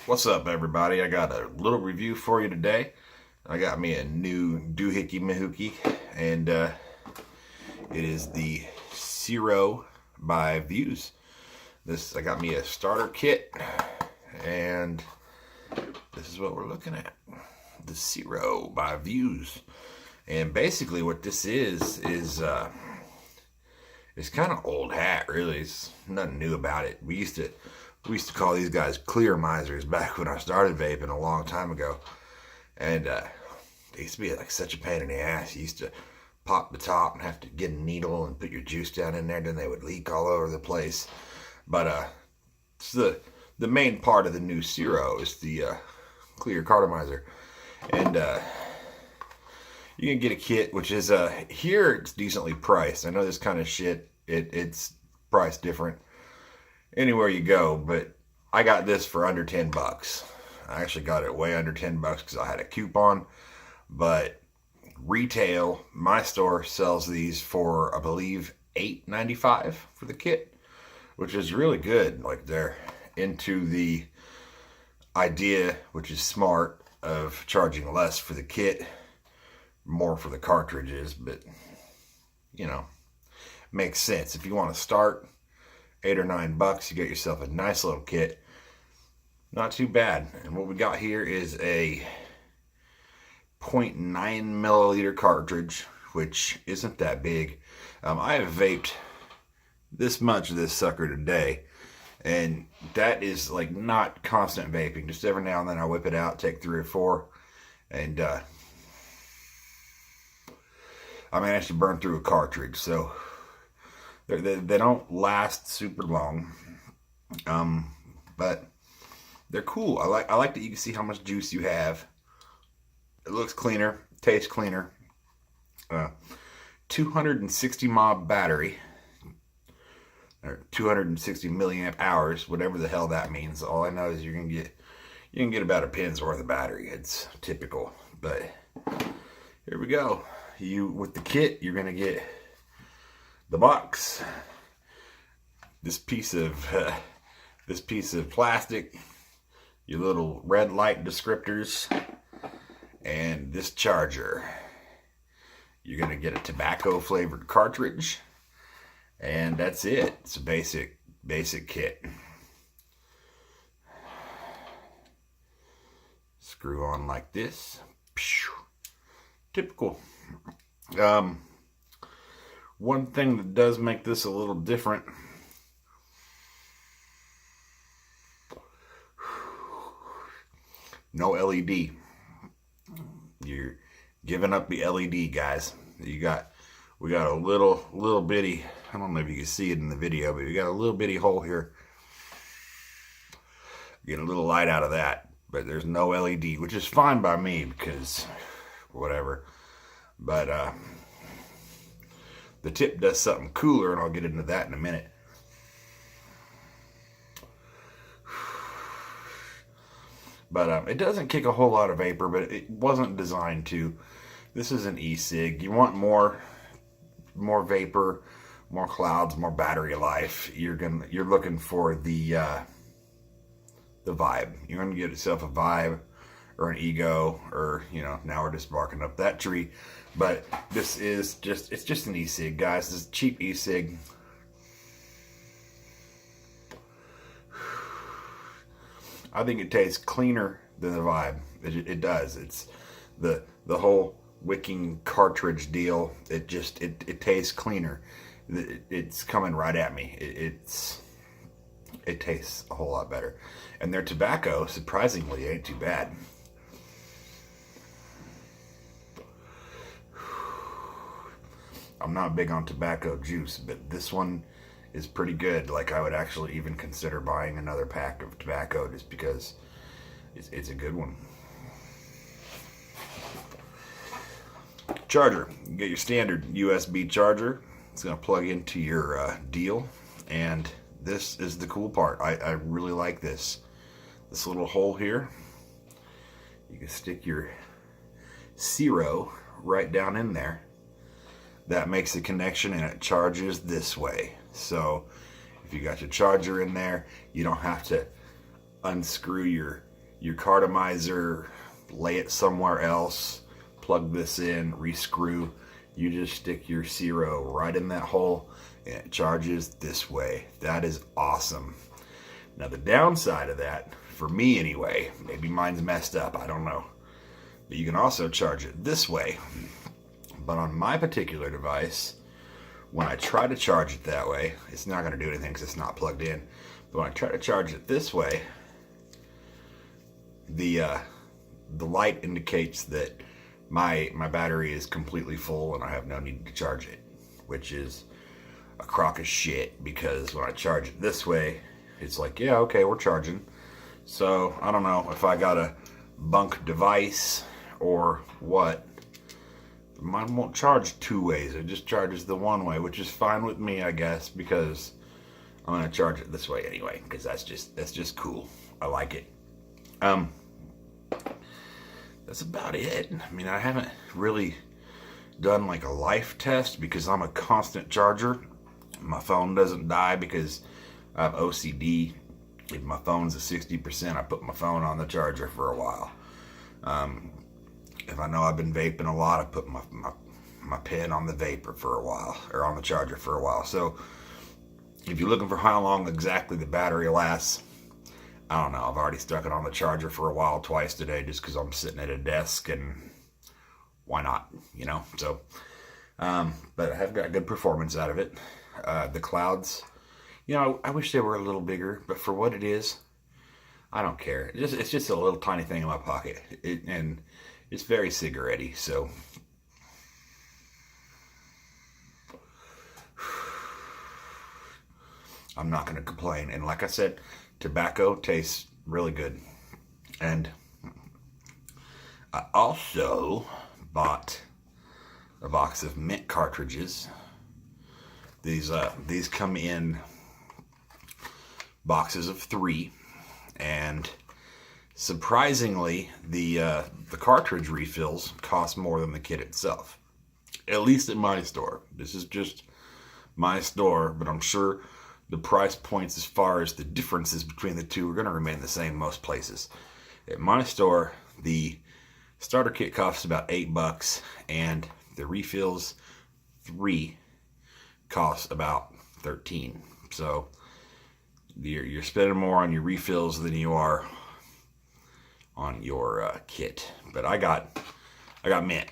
What's up, everybody? I got a little review for you today. I got me a new doohickey mahookie, and it is the Ciro by Vuse. I got me a starter kit, and this is what we're looking at. The Ciro by Vuse. And basically what this is it's kind of old hat, really. It's nothing new about it. We used to call these guys clear misers back when I started vaping a long time ago. And they used to be like such a pain in the ass. You used to pop the top and have to get a needle and put your juice down in there, then they would leak all over the place. But it's the main part of the new Ciro is the clear cartomizer. And you can get a kit, which is here it's decently priced. I know this kind of shit, it's priced different anywhere you go, but I got this for under 10 bucks. I actually got it way under 10 bucks because I had a coupon, but retail, my store sells these for, I believe, $8.95 for the kit, which is really good. Like, they're into the idea, which is smart, of charging less for the kit, more for the cartridges, but you know, makes sense. If you want to start, 8 or 9 bucks, you get yourself a nice little kit. Not too bad. And what we got here is a 0.9 milliliter cartridge, which isn't that big. I have vaped this much of this sucker today, and that is like not constant vaping. Just every now and then I whip it out, take 3 or 4, and I managed to burn through a cartridge. So they don't last super long, but they're cool. I like that you can see how much juice you have. It looks cleaner, tastes cleaner. 260 mob battery, or 260 milliamp hours, whatever the hell that means. All I know is you can get about a pin's worth of battery. It's typical, but here we go. With the kit, you're gonna get the box, this piece of plastic, your little red light descriptors, and this charger. You're gonna get a tobacco flavored cartridge, and that's it. It's a basic kit. Screw on like this. Typical. One thing that does make this a little different, no LED. You're giving up the LED, guys. We got a little bitty, I don't know if you can see it in the video, but we got a little bitty hole here. Get a little light out of that, but there's no LED, which is fine by me because whatever. But the tip does something cooler, and I'll get into that in a minute. But it doesn't kick a whole lot of vapor, but it wasn't designed to. This is an e-cig. You want more vapor, more clouds, more battery life. You're looking for the vibe. You're gonna get yourself a vibe or an ego, or now we're just barking up that tree. But this is it's just an e-cig, guys. This is a cheap e-cig. I think it tastes cleaner than the vibe. It does. It's the whole wicking cartridge deal. It tastes cleaner. It's coming right at me. It tastes a whole lot better. And their tobacco, surprisingly, ain't too bad. I'm not big on tobacco juice, but this one is pretty good. Like, I would actually even consider buying another pack of tobacco just because it's a good one. Charger. You get your standard USB charger. It's going to plug into your deal. And this is the cool part. I really like this. This little hole here. You can stick your Ciro right down in there. That makes a connection, and it charges this way. So if you got your charger in there, you don't have to unscrew your your cartomizer, lay it somewhere else, plug this in, rescrew. You just stick your Ciro right in that hole and it charges this way. That is awesome. Now the downside of that, for me anyway, maybe mine's messed up, I don't know. But you can also charge it this way. But on my particular device, when I try to charge it that way, it's not going to do anything because it's not plugged in. But when I try to charge it this way, the light indicates that my battery is completely full and I have no need to charge it, which is a crock of shit, because when I charge it this way, it's like, yeah, okay, we're charging. So I don't know if I got a bunk device or what. Mine won't charge two ways. It just charges the one way, which is fine with me, I guess, because I'm gonna charge it this way anyway, because that's just cool. I like it. That's about it. I mean, I haven't really done like a life test because I'm a constant charger. My phone doesn't die because I have OCD. If my phone's at 60%, I put my phone on the charger for a while. If I know I've been vaping a lot, I put my pen on the vapor for a while, or on the charger for a while. So if you're looking for how long exactly the battery lasts, I don't know. I've already stuck it on the charger for a while, twice today, just because I'm sitting at a desk and why not, you know? So, but I have got good performance out of it. The clouds, you know, I wish they were a little bigger, but for what it is, I don't care. It's just a little tiny thing in my pocket, and it's very cigarette-y, so. I'm not going to complain. And like I said, tobacco tastes really good. And I also bought a box of mint cartridges. These come in boxes of 3, and surprisingly, the cartridge refills cost more than the kit itself. At least at my store. This is just my store, but I'm sure the price points as far as the differences between the two are going to remain the same most places. At my store, the starter kit costs about $8, and the refills 3 costs about $13. So you're spending more on your refills than you are on your kit. But I got mint,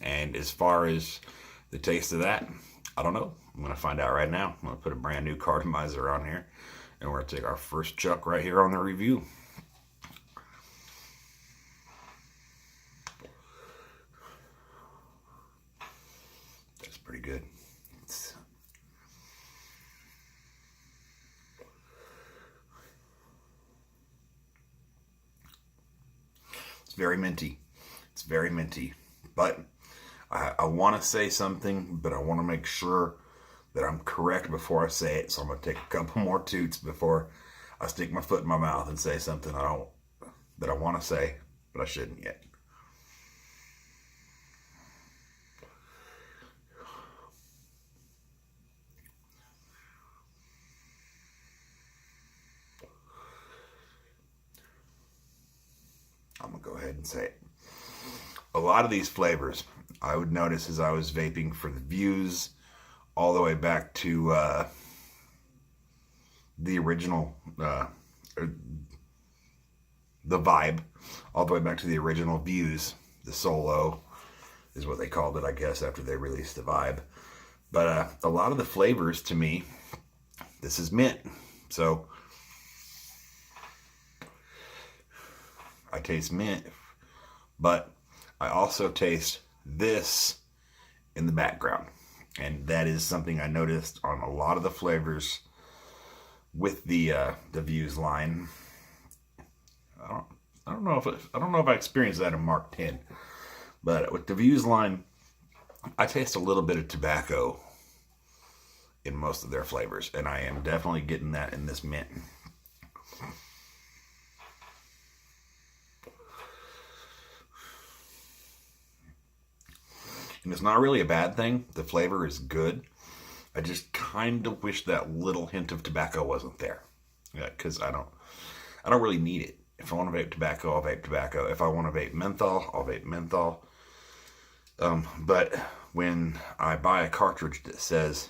and as far as the taste of that, I don't know. I'm going to find out right now. I'm going to put a brand new cartomizer on here, and we're going to take our first chuck right here on the review. That's pretty good. It's very minty. It's very minty. But I want to say something, but I want to make sure that I'm correct before I say it. So I'm going to take a couple more toots before I stick my foot in my mouth and say something that I want to say, but I shouldn't yet. I'm going to go ahead and say it. A lot of these flavors, I would notice as I was vaping for the Vuse, all the way back to the original, the Vibe, all the way back to the original Vuse. The Solo is what they called it, I guess, after they released the Vibe. But a lot of the flavors, to me, this is mint. So I taste mint, but I also taste this in the background. And that is something I noticed on a lot of the flavors with the Vuse line. I don't know if I experienced that in Mark 10, but with the Vuse line, I taste a little bit of tobacco in most of their flavors, and I am definitely getting that in this mint. And it's not really a bad thing. The flavor is good. I just kind of wish that little hint of tobacco wasn't there. Yeah, because I don't really need it. If I want to vape tobacco, I'll vape tobacco. If I want to vape menthol, I'll vape menthol. But when I buy a cartridge that says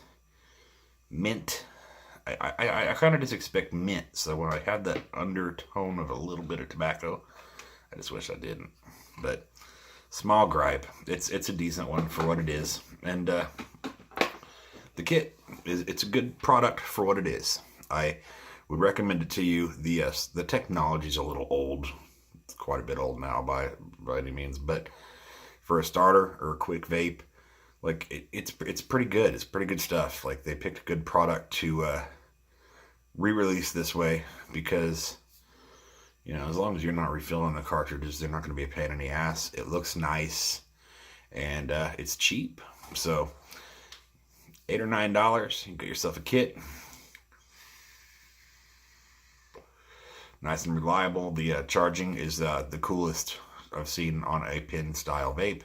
mint, I kind of just expect mint. So when I have that undertone of a little bit of tobacco, I just wish I didn't. But small gripe. It's a decent one for what it is. And the kit it's a good product for what it is. I would recommend it to you. The technology's a little old. It's quite a bit old now by any means, but for a starter or a quick vape, like it's pretty good. It's pretty good stuff. Like they picked a good product to re-release this way because, you know, as long as you're not refilling the cartridges, they're not going to be a pain in the ass. It looks nice and it's cheap. So $8 or $9, you can get yourself a kit. Nice and reliable. The charging is the coolest I've seen on a pin style vape.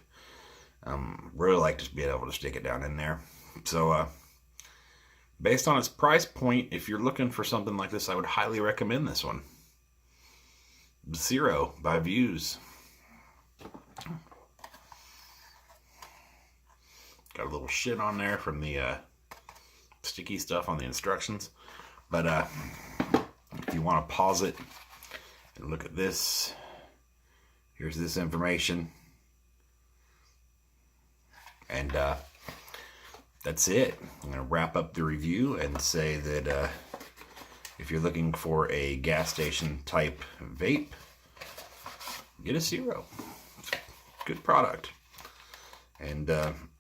Really like just being able to stick it down in there. So based on its price point, if you're looking for something like this, I would highly recommend this one. Ciro by Vuse. Got a little shit on there from the sticky stuff on the instructions. But if you want to pause it and look at this, here's this information. And that's it. I'm going to wrap up the review and say that if you're looking for a gas station type vape, get a Ciro. It's a good product. And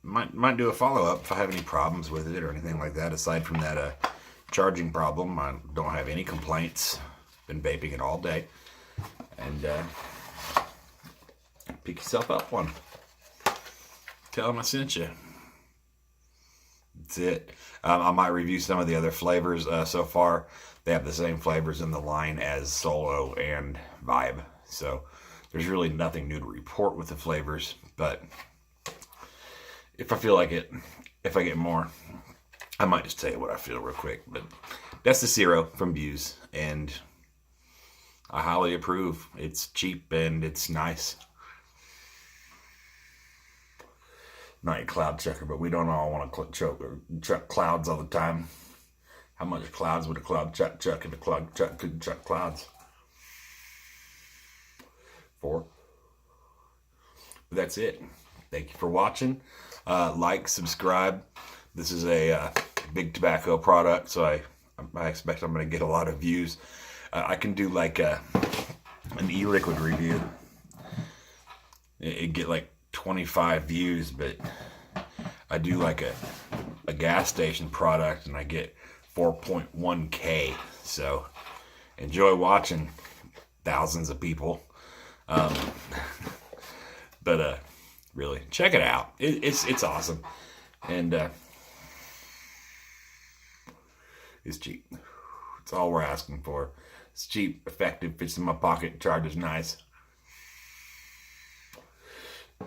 might do a follow-up if I have any problems with it or anything like that. Aside from that charging problem, I don't have any complaints. Been vaping it all day. And pick yourself up one. Tell them I sent you. That's it. I might review some of the other flavors. So far, they have the same flavors in the line as Solo and Vibe. So there's really nothing new to report with the flavors. But if I feel like it, if I get more, I might just tell you what I feel real quick. But that's the Ciro from Vuse, and I highly approve. It's cheap and it's nice. Not a cloud checker, but we don't all want to chuck clouds all the time. How much clouds would a cloud chuck if a cloud chuck couldn't chuck clouds? 4. But that's it. Thank you for watching. Like, subscribe. This is a big tobacco product, so I expect I'm going to get a lot of views. I can do like an e-liquid review. It get like 25 views, but I do like a gas station product and I get 4.1K. So enjoy watching, thousands of people. But really, check it out. It's awesome, and it's cheap. It's all we're asking for. It's cheap, effective, fits in my pocket, charges nice.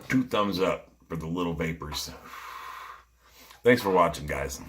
2 thumbs up for the little vapors. Thanks for watching, guys.